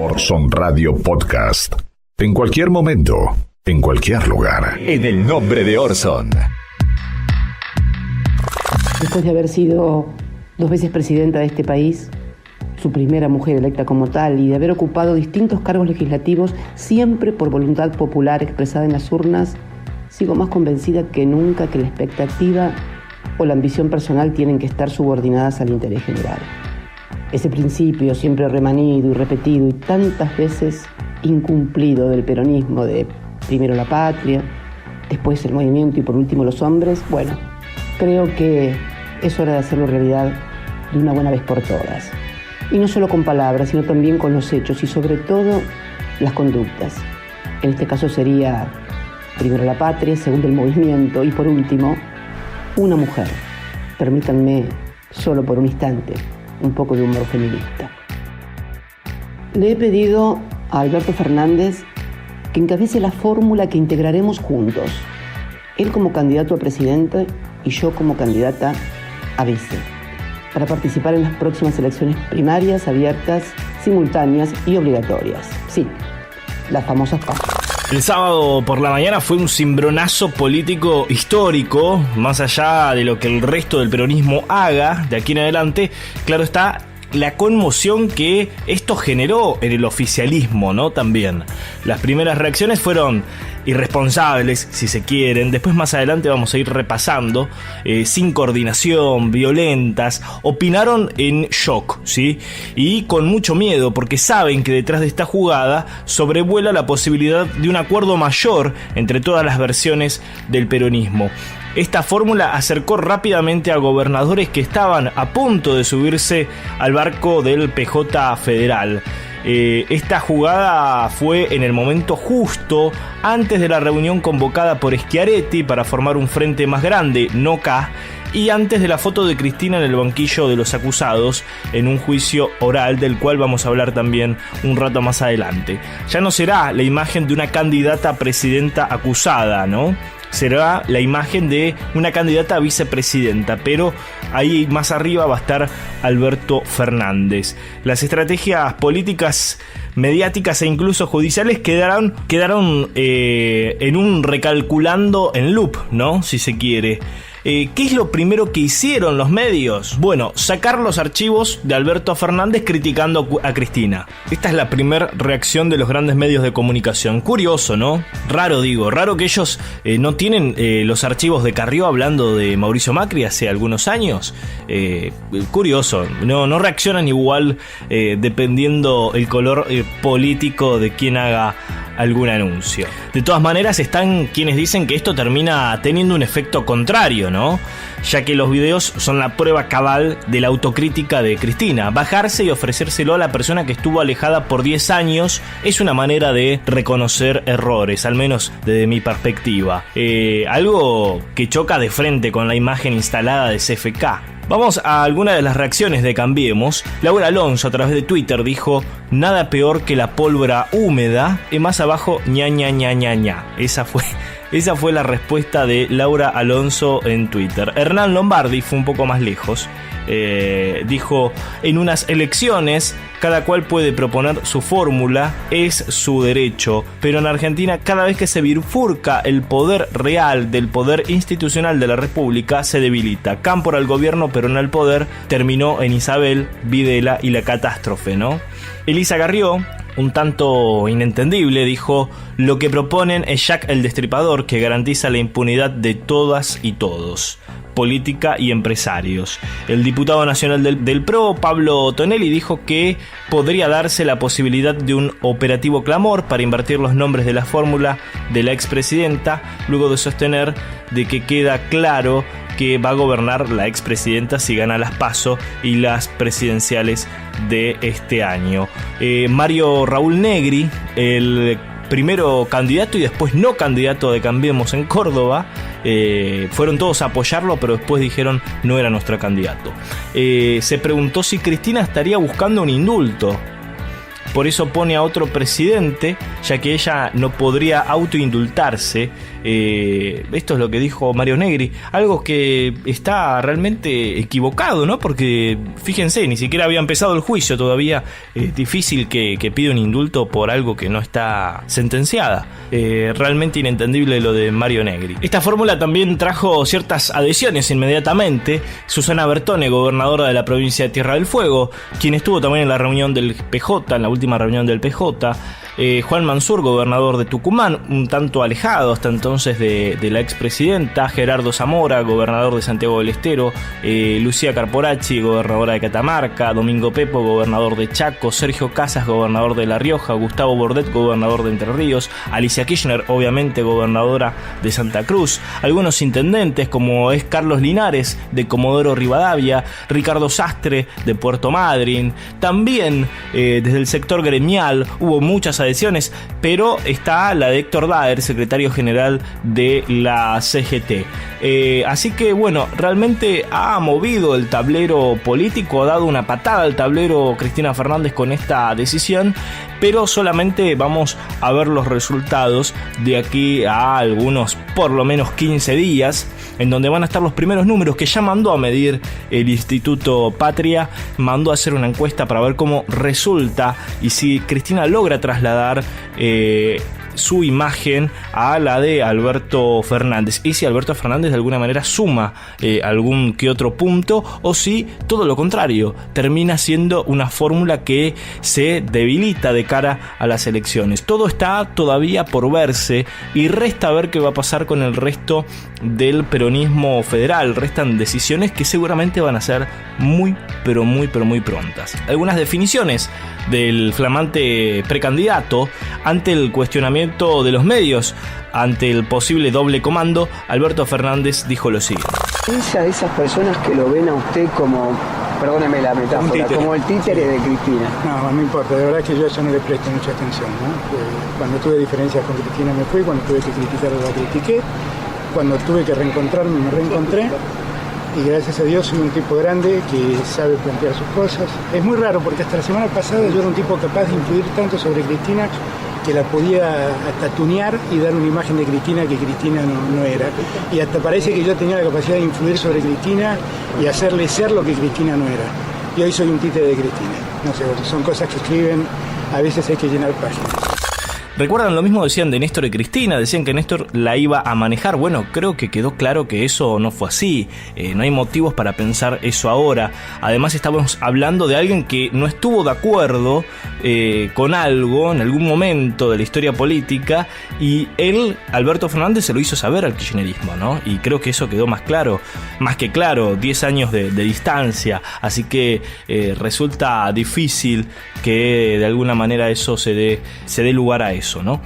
Orson Radio Podcast. En cualquier momento, en cualquier lugar. En el nombre de Orson. Después de haber sido 2 veces presidenta de este país, su primera mujer electa como tal, y de haber ocupado distintos cargos legislativos, siempre por voluntad popular expresada en las urnas, sigo más convencida que nunca que la expectativa o la ambición personal tienen que estar subordinadas al interés general. Ese principio siempre remanido y repetido y tantas veces incumplido del peronismo, de primero la patria, después el movimiento y por último los hombres, bueno, creo que es hora de hacerlo realidad de una buena vez por todas. Y no solo con palabras, sino también con los hechos y sobre todo las conductas. En este caso sería primero la patria, segundo el movimiento y por último, una mujer. Permítanme, solo por un instante, un poco de humor feminista. Le he pedido a Alberto Fernández que encabece la fórmula que integraremos juntos. Él como candidato a presidente y yo como candidata a vice, para participar en las próximas elecciones primarias, abiertas, simultáneas y obligatorias. Sí, las famosas PASO. El sábado por la mañana fue un cimbronazo político histórico, más allá de lo que el resto del peronismo haga de aquí en adelante. Claro está la conmoción que esto generó en el oficialismo, ¿no? También. Las primeras reacciones fueron irresponsables, si se quieren. Después, más adelante, vamos a ir repasando. Sin coordinación, violentas. Opinaron en shock, ¿sí? Y con mucho miedo, porque saben que detrás de esta jugada sobrevuela la posibilidad de un acuerdo mayor entre todas las versiones del peronismo. Esta fórmula acercó rápidamente a gobernadores que estaban a punto de subirse al barco del PJ federal. Esta jugada fue en el momento justo antes de la reunión convocada por Schiaretti para formar un frente más grande, no K, y antes de la foto de Cristina en el banquillo de los acusados en un juicio oral del cual vamos a hablar también un rato más adelante. Ya no será la imagen de una candidata a presidenta acusada, ¿no? Será la imagen de una candidata a vicepresidenta, pero ahí más arriba va a estar Alberto Fernández. Las estrategias políticas, mediáticas e incluso judiciales quedaron en un recalculando en loop, ¿no? Si se quiere. ¿Qué es lo primero que hicieron los medios? Bueno, sacar los archivos de Alberto Fernández criticando a Cristina. Esta es la primera reacción de los grandes medios de comunicación. Curioso, ¿no? Raro que ellos no tienen los archivos de Carrió hablando de Mauricio Macri hace algunos años. Curioso, no reaccionan igual dependiendo el color político de quien haga algún anuncio. De todas maneras, están quienes dicen que esto termina teniendo un efecto contrario, ¿no? Ya que los videos son la prueba cabal de la autocrítica de Cristina. Bajarse y ofrecérselo a la persona que estuvo alejada por 10 años es una manera de reconocer errores, al menos desde mi perspectiva. Algo que choca de frente con la imagen instalada de CFK. Vamos a alguna de las reacciones de Cambiemos. Laura Alonso a través de Twitter dijo: nada peor que la pólvora húmeda. Y más abajo, ña ña ña ña ña. Esa fue la respuesta de Laura Alonso en Twitter. Hernán Lombardi fue un poco más lejos. Dijo: en unas elecciones cada cual puede proponer su fórmula, es su derecho, pero en Argentina cada vez que se bifurca el poder real del poder institucional de la República se debilita. Cámpora al gobierno, pero no al poder, terminó en Isabel, Videla y la catástrofe, ¿no? Elisa Carrió, un tanto inentendible, dijo: lo que proponen es Jack el Destripador, que garantiza la impunidad de todas y todos, política y empresarios. El diputado nacional del PRO, Pablo Tonelli, dijo que podría darse la posibilidad de un operativo clamor para invertir los nombres de la fórmula de la expresidenta, luego de sostener de que queda claro que va a gobernar la expresidenta si gana las PASO y las presidenciales de este año. Mario Raúl Negri, el primero candidato y después no candidato de Cambiemos en Córdoba, fueron todos a apoyarlo, pero después dijeron no era nuestro candidato. Se preguntó si Cristina estaría buscando un indulto. por eso pone a otro presidente, ya que ella no podría autoindultarse. Esto es lo que dijo Mario Negri, algo que está realmente equivocado, ¿no? Porque fíjense, ni siquiera había empezado el juicio todavía. Es difícil que pida un indulto por algo que no está sentenciada. Realmente inentendible lo de Mario Negri. Esta fórmula también trajo ciertas adhesiones inmediatamente. Susana Bertone, gobernadora de la provincia de Tierra del Fuego, quien estuvo también en la reunión del PJ, en la última reunión del PJ. Juan Mansur, gobernador de Tucumán, un tanto alejado hasta entonces de la expresidenta. Gerardo Zamora, gobernador de Santiago del Estero. Lucía Carporacci, gobernadora de Catamarca. Domingo Pepo, gobernador de Chaco. Sergio Casas, gobernador de La Rioja. Gustavo Bordet, gobernador de Entre Ríos. Alicia Kirchner, obviamente gobernadora de Santa Cruz. Algunos intendentes, como es Carlos Linares, de Comodoro Rivadavia. Ricardo Sastre, de Puerto Madryn. También desde el sector gremial hubo muchas adhesiones, pero está la de Héctor Daer, secretario general de la CGT. Así que bueno, realmente ha movido el tablero político, ha dado una patada al tablero Cristina Fernández con esta decisión, pero solamente vamos a ver los resultados de aquí a algunos, por lo menos 15 días, en donde van a estar los primeros números que ya mandó a medir el Instituto Patria, mandó a hacer una encuesta para ver cómo resulta y si Cristina logra trasladar su imagen a la de Alberto Fernández, y si Alberto Fernández de alguna manera suma algún que otro punto, o si todo lo contrario, termina siendo una fórmula que se debilita de cara a las elecciones. Todo está todavía por verse y resta ver qué va a pasar con el resto del peronismo federal. Restan decisiones que seguramente van a ser muy prontas. Algunas definiciones del flamante precandidato ante el cuestionamiento de los medios ante el posible doble comando. Alberto Fernández dijo lo siguiente: Esa de esas personas que lo ven a usted como, perdóneme la metáfora, como el títere de Cristina. No importa, de verdad que yo eso no le presto mucha atención, ¿no? Cuando tuve diferencias con Cristina me fui, cuando tuve que criticarla la critiqué, cuando tuve que reencontrarme me reencontré, y gracias a Dios soy un tipo grande que sabe plantear sus cosas. Es muy raro porque hasta la semana pasada yo era un tipo capaz de influir tanto sobre Cristina que la podía hasta tunear y dar una imagen de Cristina que Cristina no era. Y hasta parece que yo tenía la capacidad de influir sobre Cristina y hacerle ser lo que Cristina no era. Y hoy soy un títere de Cristina. No sé, son cosas que escriben, a veces hay que llenar páginas. ¿Recuerdan lo mismo decían de Néstor y Cristina? Decían que Néstor la iba a manejar. Bueno, creo que quedó claro que eso no fue así. No hay motivos para pensar eso ahora. Además estamos hablando de alguien que no estuvo de acuerdo con algo en algún momento de la historia política, y él, Alberto Fernández, se lo hizo saber al kirchnerismo, ¿no? Y creo que eso quedó más que claro, 10 años de distancia. Así que resulta difícil que de alguna manera eso se dé lugar a eso, ¿no?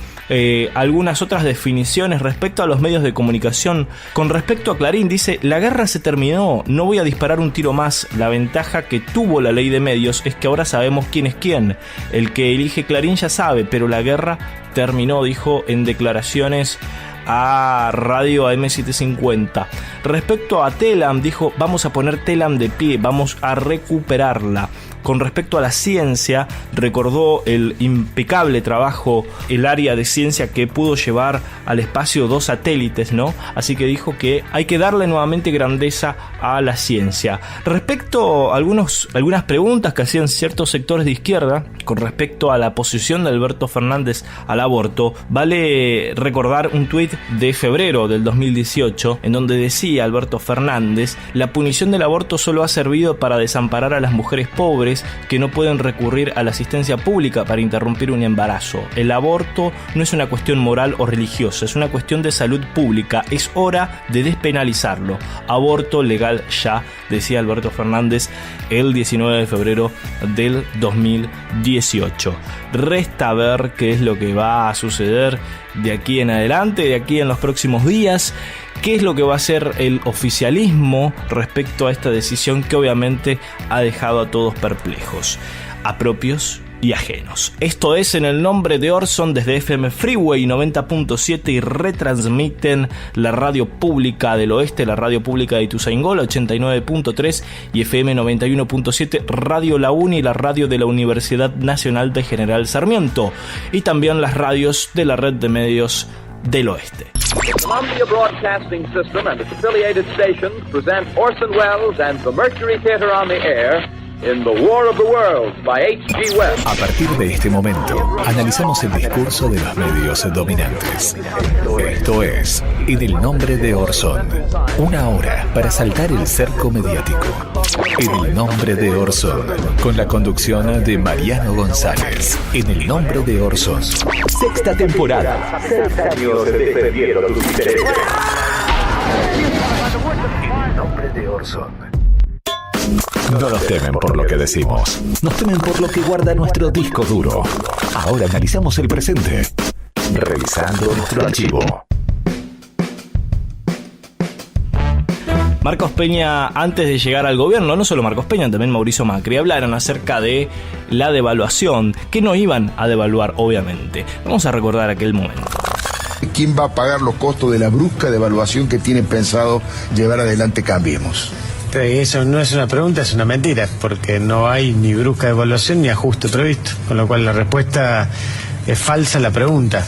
Algunas otras definiciones respecto a los medios de comunicación. Con respecto a Clarín, dice: la guerra se terminó, no voy a disparar un tiro más. La ventaja que tuvo la ley de medios es que ahora sabemos quién es quién. El que elige Clarín ya sabe, pero la guerra terminó, dijo en declaraciones a Radio AM750. Respecto a Telam, dijo: vamos a poner Telam de pie, vamos a recuperarla. Con respecto a la ciencia, recordó el impecable trabajo, el área de ciencia que pudo llevar al espacio 2 satélites, ¿no? Así que dijo que hay que darle nuevamente grandeza a la ciencia. Respecto a algunas preguntas que hacían ciertos sectores de izquierda con respecto a la posición de Alberto Fernández al aborto, vale recordar un tuit de febrero del 2018, en donde decía Alberto Fernández: la punición del aborto solo ha servido para desamparar a las mujeres pobres que no pueden recurrir a la asistencia pública para interrumpir un embarazo. El aborto no es una cuestión moral o religiosa, es una cuestión de salud pública. Es hora de despenalizarlo. Aborto legal ya, decía Alberto Fernández el 19 de febrero del 2018. Resta ver qué es lo que va a suceder de aquí en adelante, de aquí en los próximos días. ¿Qué es lo que va a hacer el oficialismo respecto a esta decisión que obviamente ha dejado a todos perplejos? A propios y ajenos. Esto es En el Nombre de Orson desde FM Freeway 90.7 y retransmiten la radio pública del oeste, la radio pública de Ituzaingó, 89.3 y FM 91.7, Radio La Uni y la radio de la Universidad Nacional de General Sarmiento, y también las radios de la red de medios del oeste. Columbia Broadcasting System and its affiliated stations present Orson Welles and the Mercury Theater on the Air in The War of the Worlds by H.G. Wells. A partir de este momento, analizamos el discurso de los medios dominantes. Esto es En el Nombre de Orson. Una hora para saltar el cerco mediático. En el Nombre de Orson, con la conducción de Mariano González. En el Nombre de Orson. Sexta temporada. 6 años defendiendo tus intereses. En el Nombre de Orson. No nos temen por lo que decimos, nos temen por lo que guarda nuestro disco duro. Ahora analizamos el presente, revisando nuestro archivo. Marcos Peña, antes de llegar al gobierno, no solo Marcos Peña, también Mauricio Macri, hablaron acerca de la devaluación, que no iban a devaluar, obviamente. Vamos a recordar aquel momento. ¿Quién va a pagar los costos de la brusca devaluación que tiene pensado llevar adelante Cambiemos? Eso no es una pregunta, es una mentira, porque no hay ni brusca devaluación ni ajuste previsto, con lo cual la respuesta es falsa la pregunta.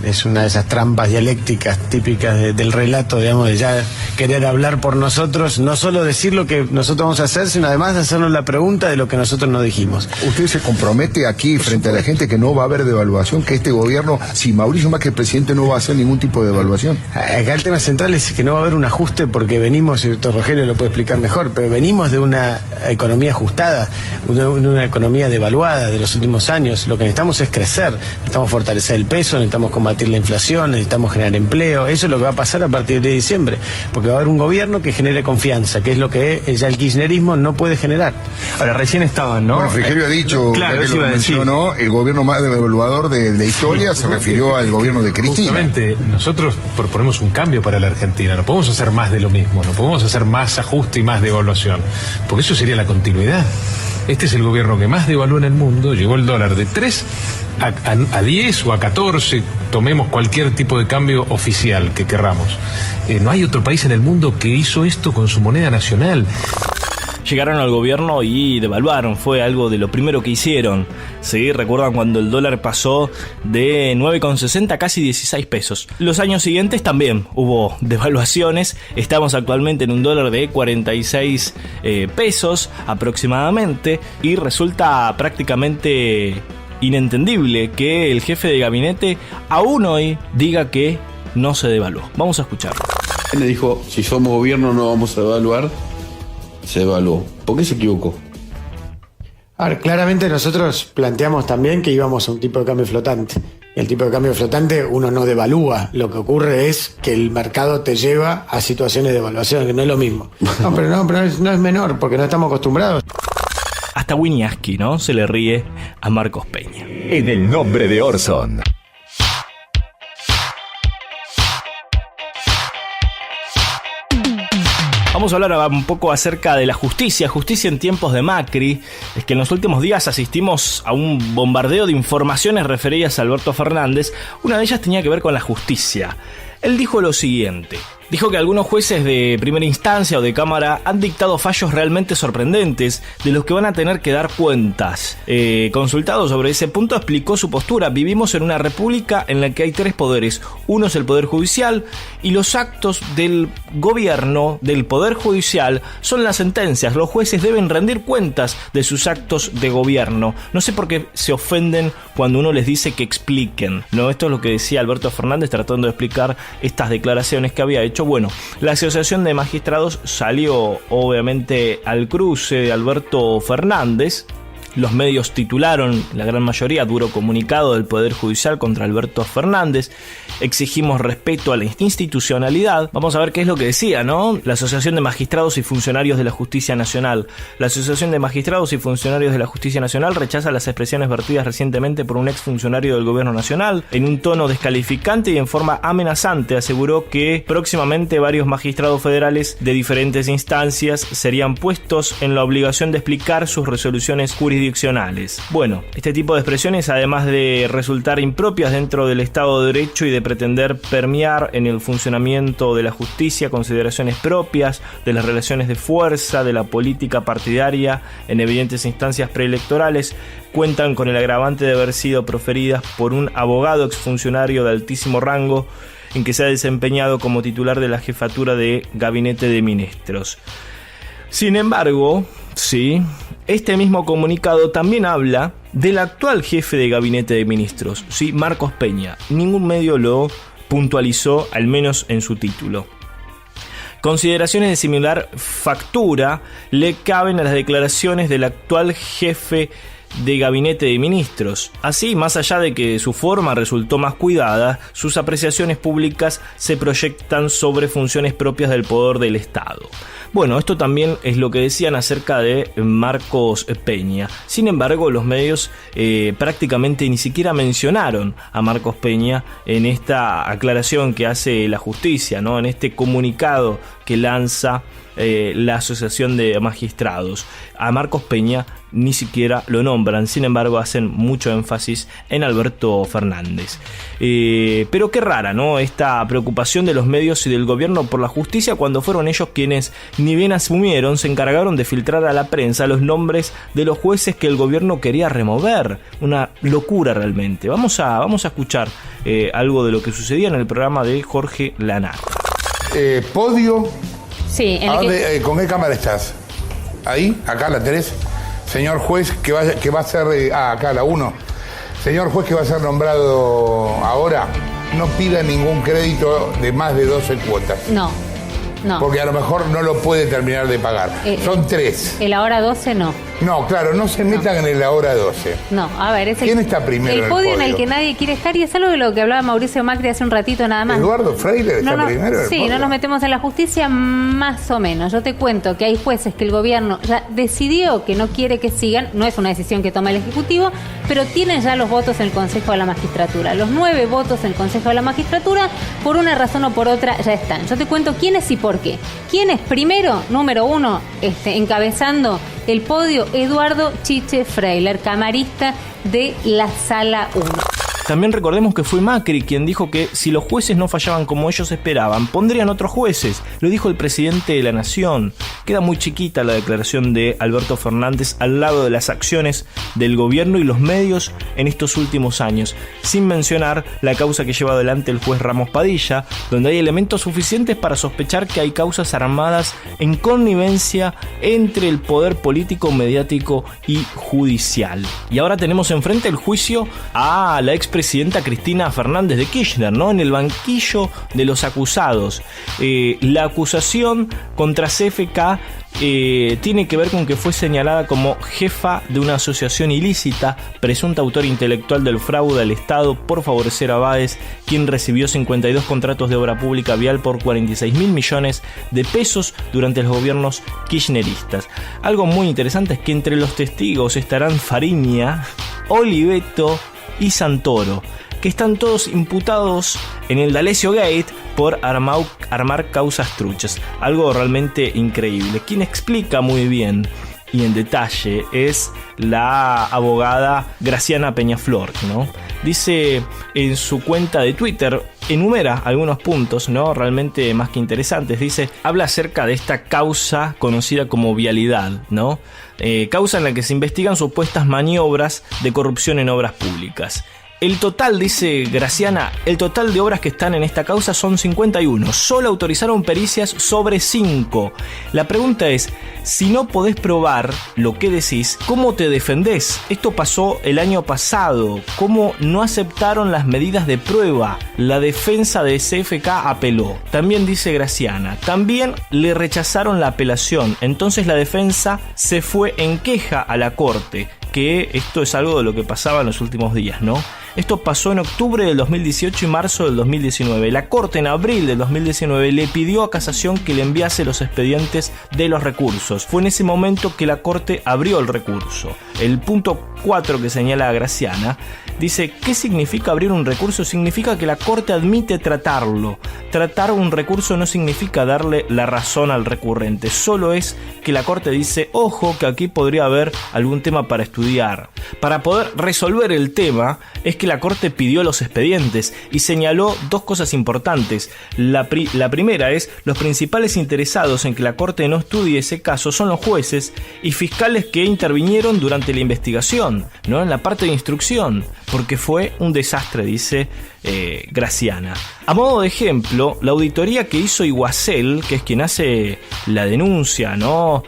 Es una de esas trampas dialécticas típicas del relato, digamos, de ya querer hablar por nosotros, no solo decir lo que nosotros vamos a hacer, sino además hacernos la pregunta de lo que nosotros no dijimos. ¿Usted se compromete aquí frente a la gente que no va a haber devaluación, que este gobierno, si Mauricio Macri es presidente, no va a hacer ningún tipo de devaluación? Acá el tema central es que no va a haber un ajuste porque venimos, y el doctor Rogelio lo puede explicar mejor, pero venimos de una economía ajustada, una economía devaluada de los últimos años. Lo que necesitamos es crecer, necesitamos fortalecer el peso, necesitamos combatir la inflación, necesitamos generar empleo. Eso es lo que va a pasar a partir de diciembre, porque va a haber un gobierno que genere confianza, que es lo que ya el kirchnerismo no puede generar. Ahora, recién estaban, ¿no? Bueno, Frigerio ha dicho, claro, que lo mencionó, el gobierno más devaluador de la historia, se refirió al gobierno de Cristina. Justamente, nosotros proponemos un cambio para la Argentina, no podemos hacer más de lo mismo, no podemos hacer más ajuste y más devaluación, porque eso sería la continuidad. Este es el gobierno que más devalúa en el mundo, llegó el dólar de 3 a 10 o a 14, tomemos cualquier tipo de cambio oficial que querramos. No hay otro país en el mundo que hizo esto con su moneda nacional. Llegaron al gobierno y devaluaron, fue algo de lo primero que hicieron. ¿Sí? Recuerdan cuando el dólar pasó de 9,60 a casi 16 pesos. Los años siguientes también hubo devaluaciones. Estamos actualmente en un dólar de 46 pesos aproximadamente, y resulta prácticamente inentendible que el jefe de gabinete aún hoy diga que no se devaluó. Vamos a escucharlo. Él dijo, si somos gobierno no vamos a devaluar. Se evaluó. ¿Por qué se equivocó? Ahora, claramente nosotros planteamos también que íbamos a un tipo de cambio flotante. El tipo de cambio flotante uno no devalúa. Lo que ocurre es que el mercado te lleva a situaciones de devaluación, que no es lo mismo. No, pero no es menor, porque no estamos acostumbrados. Hasta Winiarski, ¿no? Se le ríe a Marcos Peña. En el Nombre de Orson. Vamos a hablar un poco acerca de la justicia en tiempos de Macri. Es que en los últimos días asistimos a un bombardeo de informaciones referidas a Alberto Fernández. Una de ellas tenía que ver con la justicia. Él dijo lo siguiente. Dijo que algunos jueces de primera instancia o de cámara han dictado fallos realmente sorprendentes de los que van a tener que dar cuentas. Consultado sobre ese punto, explicó su postura. Vivimos en una república en la que hay 3 poderes. Uno es el poder judicial, y los actos del gobierno, del poder judicial, son las sentencias. Los jueces deben rendir cuentas de sus actos de gobierno. No sé por qué se ofenden cuando uno les dice que expliquen, ¿no? Esto es lo que decía Alberto Fernández tratando de explicar estas declaraciones que había hecho. Bueno, la Asociación de Magistrados salió obviamente al cruce de Alberto Fernández. Los medios titularon, la gran mayoría, duro comunicado del Poder Judicial contra Alberto Fernández. Exigimos respeto a la institucionalidad. Vamos a ver qué es lo que decía, ¿no? La Asociación de Magistrados y Funcionarios de la Justicia Nacional. La Asociación de Magistrados y Funcionarios de la Justicia Nacional rechaza las expresiones vertidas recientemente por un exfuncionario del Gobierno Nacional. En un tono descalificante y en forma amenazante aseguró que próximamente varios magistrados federales de diferentes instancias serían puestos en la obligación de explicar sus resoluciones jurisdiccionales jurisdiccionales. Bueno, este tipo de expresiones, además de resultar impropias dentro del Estado de Derecho y de pretender permear en el funcionamiento de la justicia consideraciones propias de las relaciones de fuerza, de la política partidaria en evidentes instancias preelectorales, cuentan con el agravante de haber sido proferidas por un abogado exfuncionario de altísimo rango en que se ha desempeñado como titular de la jefatura de Gabinete de Ministros. Sin embargo, sí, este mismo comunicado también habla del actual jefe de Gabinete de Ministros, sí, Marcos Peña. Ningún medio lo puntualizó, al menos en su título. Consideraciones de similar factura le caben a las declaraciones del actual jefe de Gabinete de Ministros. Así, más allá de que su forma resultó más cuidada, sus apreciaciones públicas se proyectan sobre funciones propias del poder del Estado. Bueno, esto también es lo que decían acerca de Marcos Peña. Sin embargo, los medios prácticamente ni siquiera mencionaron a Marcos Peña en esta aclaración que hace la justicia, ¿no? En este comunicado que lanza la Asociación de Magistrados. A Marcos Peña ni siquiera lo nombran, sin embargo hacen mucho énfasis en Alberto Fernández. Pero qué rara, ¿no? Esta preocupación de los medios y del gobierno por la justicia, cuando fueron ellos quienes, ni bien asumieron, se encargaron de filtrar a la prensa los nombres de los jueces que el gobierno quería remover. Una locura realmente. Vamos a escuchar algo de lo que sucedía en el programa de Jorge Lanata. Podio. Sí, ¿Con qué cámara estás? ¿Ahí? ¿Acá la tenés? Señor juez que va a ser... acá la 1. Señor juez que va a ser nombrado ahora, no pida ningún crédito de más de 12 cuotas. No. Porque a lo mejor no lo puede terminar de pagar. Son 3. ¿El ahora 12 no? No, claro, no se metan en el ahora 12. No, a ver, ¿Quién está primero en el podio en el que nadie quiere estar? Y es algo de lo que hablaba Mauricio Macri hace un ratito nada más. ¿Eduardo Freire está primero en el Sí, podio? no nos metemos en la justicia más o menos. Yo te cuento que hay jueces que el gobierno ya decidió que no quiere que sigan. No es una decisión que toma el Ejecutivo, pero tienen ya los votos en el Consejo de la Magistratura. Los 9 votos en el Consejo de la Magistratura, por una razón o por otra, ya están. Yo te cuento quiénes y por qué. ¿Quién es primero? Número 1, encabezando el podio, Eduardo Chiche Freiler, camarista de la Sala 1. También recordemos que fue Macri quien dijo que si los jueces no fallaban como ellos esperaban, pondrían otros jueces. Lo dijo el presidente de la Nación. Queda muy chiquita la declaración de Alberto Fernández al lado de las acciones del gobierno y los medios en estos últimos años, sin mencionar la causa que lleva adelante el juez Ramos Padilla, donde hay elementos suficientes para sospechar que hay causas armadas en connivencia entre el poder político, mediático y judicial. Y ahora tenemos enfrente el juicio a la expresidenta Cristina Fernández de Kirchner, ¿no? En el banquillo de los acusados. La acusación contra CFK tiene que ver con que fue señalada como jefa de una asociación ilícita, presunta autor intelectual del fraude al Estado por favorecer a Báez, quien recibió 52 contratos de obra pública vial por 46.000 millones de pesos durante los gobiernos kirchneristas. Algo muy interesante es que entre los testigos estarán Fariña, Oliveto y Santoro, que están todos imputados en el D'Alessio Gate por armar causas truchas. Algo realmente increíble. Quien explica muy bien y en detalle es la abogada Graciana Peñaflor, ¿no? Dice en su cuenta de Twitter, enumera algunos puntos, ¿no? Realmente más que interesantes. Dice, habla acerca de esta causa conocida como vialidad, ¿no? Causa en la que se investigan supuestas maniobras de corrupción en obras públicas. El total, dice Graciana, el total de obras que están en esta causa son 51. Solo autorizaron pericias sobre 5. La pregunta es, si no podés probar lo que decís, ¿cómo te defendés? Esto pasó el año pasado. ¿Cómo no aceptaron las medidas de prueba? La defensa de CFK apeló. También dice Graciana, también le rechazaron la apelación. Entonces la defensa se fue en queja a la corte. Que esto es algo de lo que pasaba en los últimos días, ¿no? Esto pasó en octubre del 2018 y marzo del 2019. La Corte en abril del 2019 le pidió a Casación que le enviase los expedientes de los recursos. Fue en ese momento que la Corte abrió el recurso. El punto 4 que señala a Graciana dice, ¿qué significa abrir un recurso? Significa que la Corte admite tratarlo. Tratar un recurso no significa darle la razón al recurrente. Solo es que la Corte dice, ojo, que aquí podría haber algún tema para estudiar estudiar. Para poder resolver el tema es que la Corte pidió los expedientes y señaló dos cosas importantes. La primera es: los principales interesados en que la Corte no estudie ese caso son los jueces y fiscales que intervinieron durante la investigación, ¿no? En la parte de instrucción, porque fue un desastre, dice Graciana. A modo de ejemplo, la auditoría que hizo Iguacel, que es quien hace la denuncia, ¿no?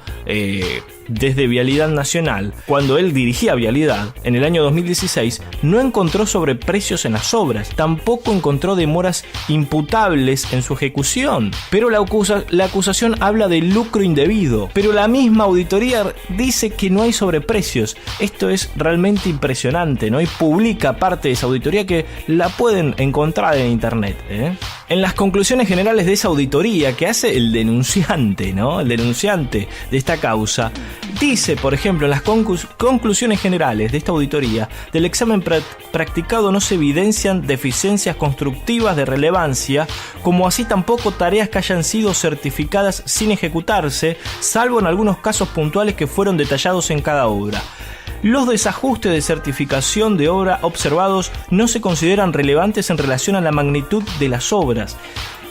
Desde Vialidad Nacional, cuando él dirigía Vialidad en el año 2016, no encontró sobreprecios en las obras, tampoco encontró demoras imputables en su ejecución, pero la acusación habla de lucro indebido, pero la misma auditoría dice que no hay sobreprecios. Esto es realmente impresionante, ¿no? Y publica parte de esa auditoría, que la pueden encontrar en internet, En las conclusiones generales de esa auditoría que hace el denunciante, ¿no? El denunciante de esta causa, dice, por ejemplo, en las conclusiones generales de esta auditoría: del examen practicado no se evidencian deficiencias constructivas de relevancia, como así tampoco tareas que hayan sido certificadas sin ejecutarse, salvo en algunos casos puntuales que fueron detallados en cada obra. Los desajustes de certificación de obra observados no se consideran relevantes en relación a la magnitud de las obras.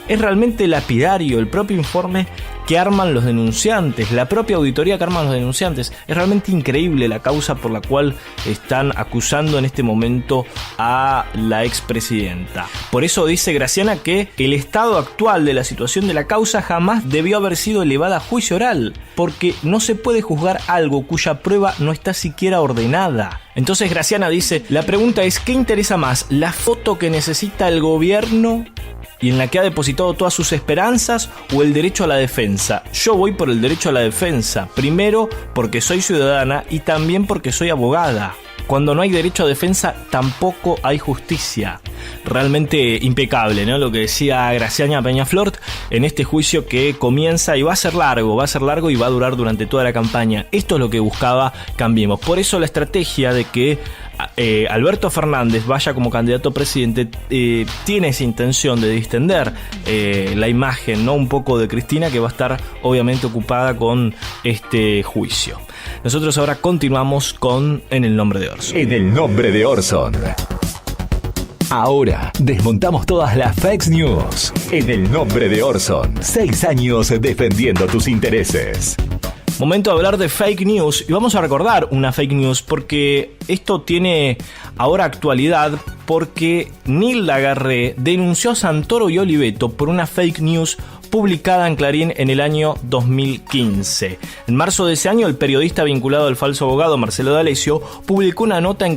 Es realmente lapidario el propio informe que arman los denunciantes, la propia auditoría que arman los denunciantes. Es realmente increíble la causa por la cual están acusando en este momento a la expresidenta. Por eso dice Graciana que el estado actual de la situación de la causa jamás debió haber sido elevada a juicio oral, porque no se puede juzgar algo cuya prueba no está siquiera ordenada. Entonces Graciana dice: la pregunta es, ¿qué interesa más? ¿La foto que necesita el gobierno y en la que ha depositado todas sus esperanzas, o el derecho a la defensa? Yo voy por el derecho a la defensa, primero porque soy ciudadana y también porque soy abogada. Cuando no hay derecho a defensa, tampoco hay justicia. Realmente impecable, ¿no? Lo que decía Graciana Peñaflor en este juicio que comienza y va a ser largo y va a durar durante toda la campaña. Esto es lo que buscaba Cambiemos. Por eso la estrategia de que Alberto Fernández vaya como candidato a presidente tiene esa intención de distender la imagen, ¿no? Un poco de Cristina, que va a estar obviamente ocupada con este juicio. Nosotros ahora continuamos con En el nombre de Orson. En el nombre de Orson. Ahora desmontamos todas las fake news. En el nombre de Orson. 6 años defendiendo tus intereses. Momento de hablar de fake news, y vamos a recordar una fake news porque esto tiene ahora actualidad, porque Nilda Garré denunció a Santoro y Oliveto por una fake news publicada en Clarín en el año 2015. En marzo de ese año, el periodista vinculado al falso abogado Marcelo D'Alessio publicó una nota en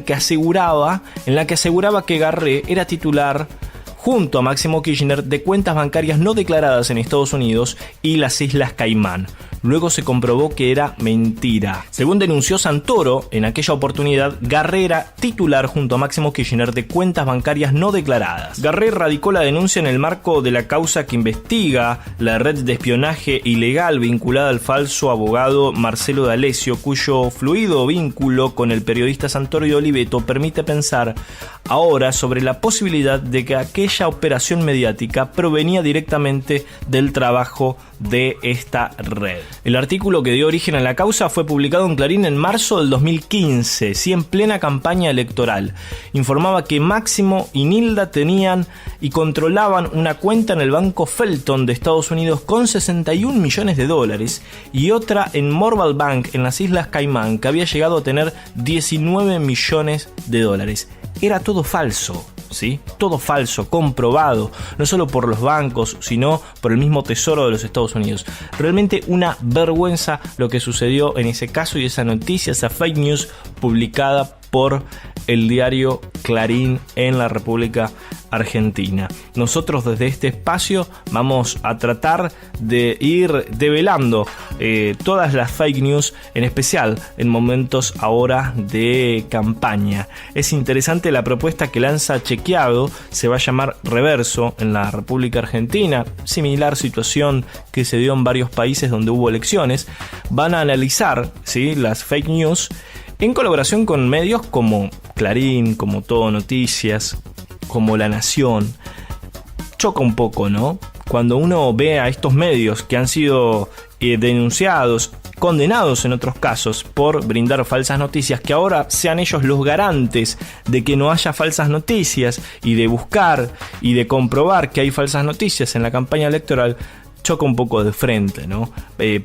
la que aseguraba que Garré era titular, junto a Máximo Kirchner, de cuentas bancarias no declaradas en Estados Unidos y las Islas Caimán. Luego se comprobó que era mentira. Según denunció Santoro, en aquella oportunidad, Garré era titular junto a Máximo Kirchner de cuentas bancarias no declaradas. Garré radicó la denuncia en el marco de la causa que investiga la red de espionaje ilegal vinculada al falso abogado Marcelo D'Alessio, cuyo fluido vínculo con el periodista Santoro y Oliveto permite pensar ahora sobre la posibilidad de que aquella operación mediática provenía directamente del trabajo de esta red. El artículo que dio origen a la causa fue publicado en Clarín en marzo del 2015, sí, en plena campaña electoral. Informaba que Máximo y Nilda tenían y controlaban una cuenta en el banco Felton de Estados Unidos con 61 millones de dólares y otra en Morval Bank en las Islas Caimán, que había llegado a tener 19 millones de dólares. Era todo falso. ¿Sí? Todo falso, comprobado, no solo por los bancos, sino por el mismo Tesoro de los Estados Unidos. Realmente una vergüenza lo que sucedió en ese caso y esa noticia, esa fake news publicada por el diario Clarín en la República Argentina. Nosotros desde este espacio vamos a tratar de ir develando todas las fake news, en especial en momentos ahora de campaña. Es interesante la propuesta que lanza Chequeado, se va a llamar Reverso en la República Argentina, similar situación que se dio en varios países donde hubo elecciones. Van a analizar, ¿sí?, las fake news en colaboración con medios como Clarín, como Todo Noticias, como La Nación. Choca un poco, ¿no? Cuando uno ve a estos medios que han sido denunciados, condenados en otros casos por brindar falsas noticias, que ahora sean ellos los garantes de que no haya falsas noticias y de buscar y de comprobar que hay falsas noticias en la campaña electoral, choca un poco de frente, ¿no?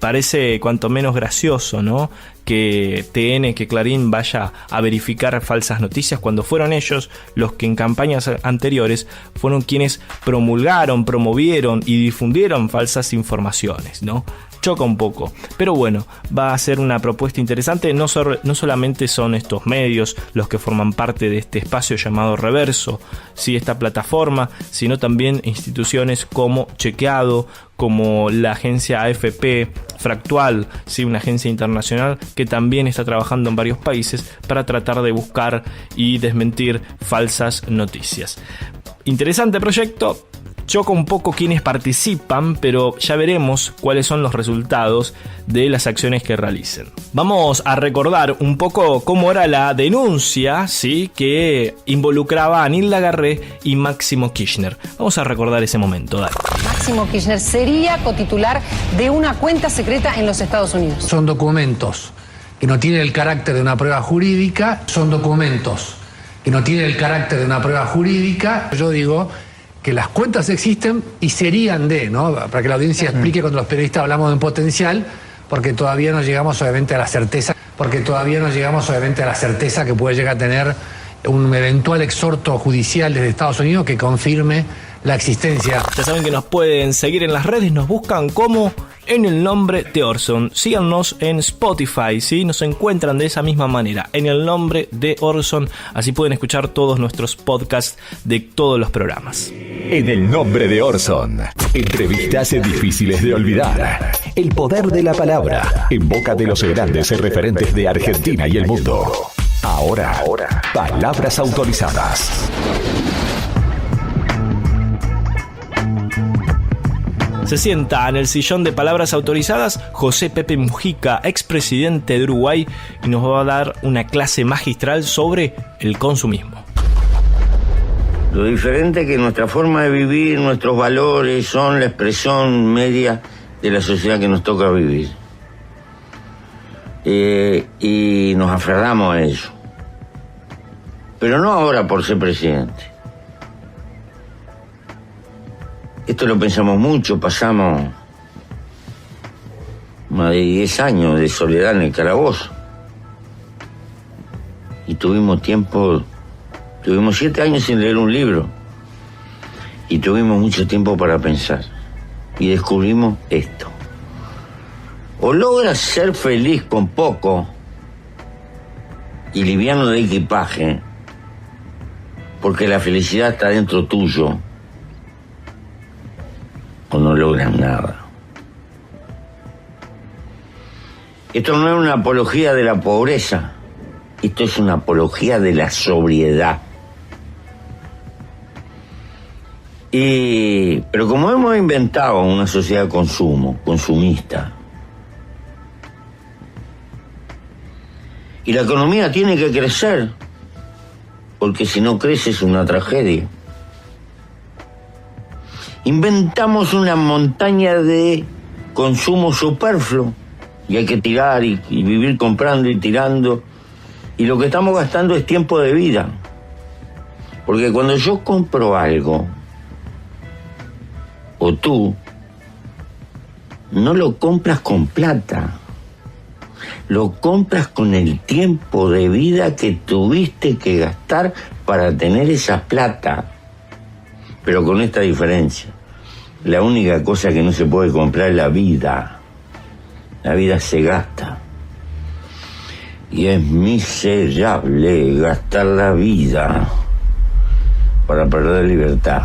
Parece cuanto menos gracioso, ¿no?, que TN, que Clarín vaya a verificar falsas noticias cuando fueron ellos los que en campañas anteriores fueron quienes promulgaron, promovieron y difundieron falsas informaciones, ¿no? Choca un poco, pero bueno, va a ser una propuesta interesante. No solamente son estos medios los que forman parte de este espacio llamado Reverso, ¿sí?, esta plataforma, sino también instituciones como Chequeado, como la agencia AFP Fractual, ¿sí?, una agencia internacional que también está trabajando en varios países para tratar de buscar y desmentir falsas noticias. Interesante proyecto. Choca un poco quienes participan, pero ya veremos cuáles son los resultados de las acciones que realicen. Vamos a recordar un poco cómo era la denuncia, ¿sí?, que involucraba a Anil Lagarré y Máximo Kirchner. Vamos a recordar ese momento. Dale. Máximo Kirchner sería cotitular de una cuenta secreta en los Estados Unidos. Son documentos que no tienen el carácter de una prueba jurídica. Yo digo que las cuentas existen y serían ¿no? Para que la audiencia explique cuando los periodistas hablamos de un potencial, porque todavía no llegamos obviamente a la certeza que puede llegar a tener un eventual exhorto judicial desde Estados Unidos que confirme la existencia. Ya saben que nos pueden seguir en las redes, nos buscan como En el Nombre de Orson. Síganos en Spotify, ¿sí? Nos encuentran de esa misma manera, En el Nombre de Orson. Así pueden escuchar todos nuestros podcasts de todos los programas. En el Nombre de Orson. Entrevistas difíciles de olvidar. El poder de la palabra en boca de los grandes referentes de Argentina y el mundo. Ahora, palabras autorizadas. Se sienta en el sillón de palabras autorizadas José Pepe Mujica, expresidente de Uruguay, y nos va a dar una clase magistral sobre el consumismo. Lo diferente es que nuestra forma de vivir, nuestros valores son la expresión media de la sociedad que nos toca vivir. Y nos aferramos a eso. Pero no ahora por ser presidente. Esto lo pensamos mucho, pasamos más de 10 años de soledad en el calabozo. Y tuvimos 7 años sin leer un libro. Y tuvimos mucho tiempo para pensar. Y descubrimos esto. O logras ser feliz con poco y liviano de equipaje, porque la felicidad está dentro tuyo, o no logran nada. Esto no es una apología de la pobreza, esto es una apología de la sobriedad. Pero como hemos inventado una sociedad de consumo, consumista, y la economía tiene que crecer, porque si no crece es una tragedia. Inventamos una montaña de consumo superfluo y hay que tirar y vivir comprando y tirando, y lo que estamos gastando es tiempo de vida, porque cuando yo compro algo, o tú, no lo compras con plata, lo compras con el tiempo de vida que tuviste que gastar para tener esa plata. Pero con esta diferencia, la única cosa que no se puede comprar es la vida. La vida se gasta. Y es miserable gastar la vida para perder libertad.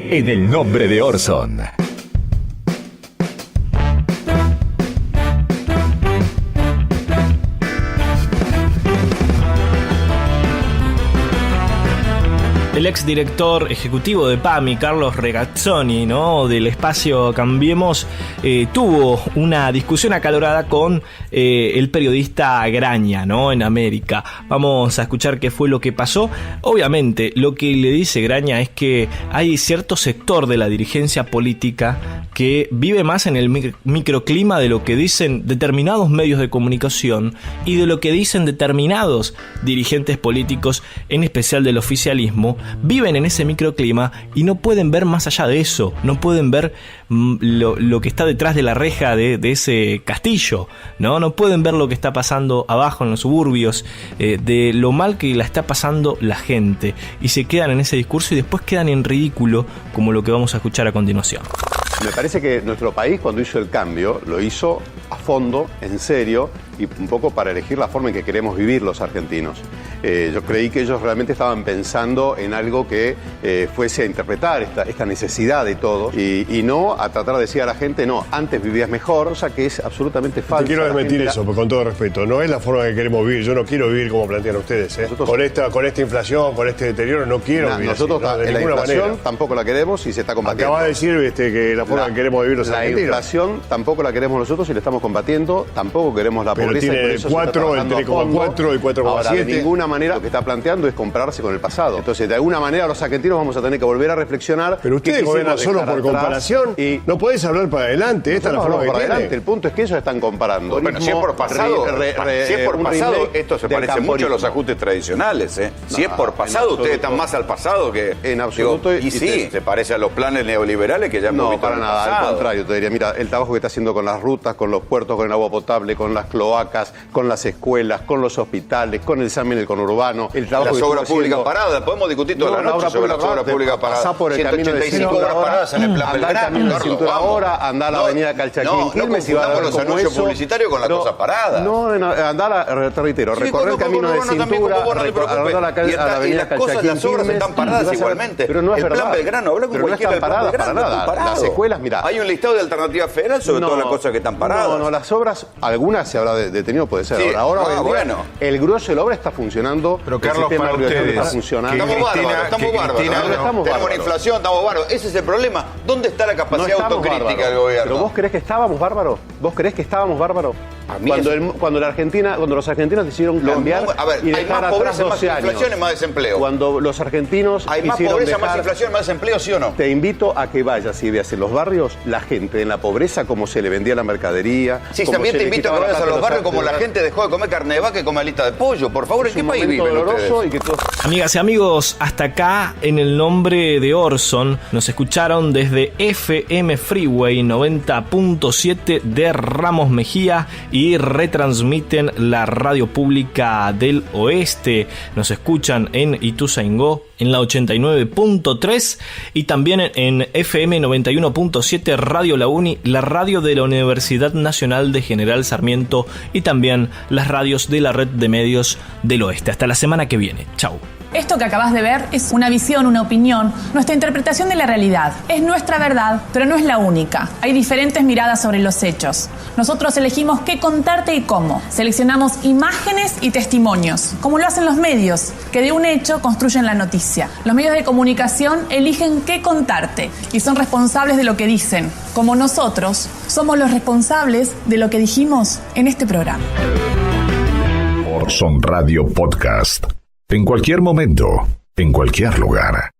En el Nombre de Orson. El exdirector ejecutivo de PAMI, Carlos Regazzoni, ¿no?, del espacio Cambiemos, tuvo una discusión acalorada con el periodista Graña, ¿no?, en América. Vamos a escuchar qué fue lo que pasó. Obviamente, lo que le dice Graña es que hay cierto sector de la dirigencia política que vive más en el microclima de lo que dicen determinados medios de comunicación y de lo que dicen determinados dirigentes políticos, en especial del oficialismo. Viven en ese microclima y no pueden ver más allá de eso, no pueden ver lo que está detrás de la reja de ese castillo, no pueden ver lo que está pasando abajo en los suburbios, de lo mal que la está pasando la gente, y se quedan en ese discurso y después quedan en ridículo, como lo que vamos a escuchar a continuación. Me parece que nuestro país, cuando hizo el cambio, lo hizo a fondo, en serio, y un poco para elegir la forma en que queremos vivir los argentinos. Yo creí que ellos realmente estaban pensando en algo que fuese a interpretar esta necesidad de todo y no a tratar de decir a la gente, no, antes vivías mejor, cosa que es absolutamente falsa. Te quiero desmentir eso, con todo respeto. No es la forma que queremos vivir. Yo no quiero vivir como plantean ustedes. Con esta inflación, con este deterioro, no quiero vivir nosotros así, de ninguna manera. Tampoco la queremos y se está combatiendo. Acaba de decir que la forma que queremos vivir los argentinos. La inflación tampoco la queremos nosotros y la estamos combatiendo. Tampoco queremos la pobreza. Pero tiene 4, entre 4 y 4,7. Ahora, de ninguna manera lo que está planteando es compararse con el pasado. Entonces, de alguna manera, los argentinos vamos a tener que volver a reflexionar. Pero ustedes gobiernan solo por comparación y no podés hablar para adelante. Esta es la forma que tiene. El punto es que ellos están comparando. Bueno, si es por pasado, esto se parece mucho a los ajustes tradicionales. Si es por pasado, ustedes están más al pasado que... En absoluto. Y sí, se parece a los planes neoliberales que ya hemos visto. No, para nada. Al contrario, te diría, mira, el trabajo que está haciendo con las rutas, con los puertos, con el agua potable, con las cloacas, con las escuelas, con los hospitales, con el examen del conurbano, el trabajo las obras públicas paradas, podemos discutir toda la noche sobre las obras públicas paradas. Pasá por el camino de 185 obras paradas en el plan Belgrano, Carlos, ahora, andá a la avenida Calchaquín, Quilmes y va a ver los anuncios publicitarios con la cosa parada. No, andá, te reitero, recorrer el camino de cintura, andá a la avenida Calchaquín, las obras están paradas igualmente. Pero no es verdad. El plan Belgrano, habla con cualquiera del plan Belgrano, para nada. Las escuelas, mira. Hay un listado de alternativas federal sobre todas las cosas que están paradas. No, las obras, algunas se habrá detenido, puede ser. Ahora, el grueso de la obra está funcionando. Pero Carlos, para ustedes está funcionando. Estamos bárbaros. Tenemos inflación, estamos bárbaros. Ese es el problema. ¿Dónde está la capacidad autocrítica del gobierno? ¿Pero vos creés que estábamos bárbaros? Cuando los argentinos decidieron cambiar y dejar atrás 12 años. Hay más pobreza, más inflación y más desempleo. Cuando los argentinos hay más pobreza, más inflación, más desempleo, ¿sí o no? Te invito a que vayas y veas en los barrios la gente en la pobreza, cómo se le vendía la mercadería. Sí, también te invito a que vayas a los barrios como la gente dejó de comer carne de vaca y come alita de pollo. Por favor, ¿en qué país viven ustedes? Amigas y amigos, hasta acá en el nombre de Orson nos escucharon desde FM Freeway 90.7 de Ramos Mejía y retransmiten la radio pública del oeste. Nos escuchan en Ituzaingó en la 89.3 y también en FM 91.7 Radio La Uni, la radio de la Universidad Nacional de General Sarmiento y también las radios de la red de medios del oeste. Hasta la semana que viene. Chau. Esto que acabas de ver es una visión, una opinión, nuestra interpretación de la realidad. Es nuestra verdad, pero no es la única. Hay diferentes miradas sobre los hechos. Nosotros elegimos qué contarte y cómo. Seleccionamos imágenes y testimonios, como lo hacen los medios, que de un hecho construyen la noticia. Los medios de comunicación eligen qué contarte y son responsables de lo que dicen, como nosotros somos los responsables de lo que dijimos en este programa. Orson Radio Podcast. En cualquier momento, en cualquier lugar.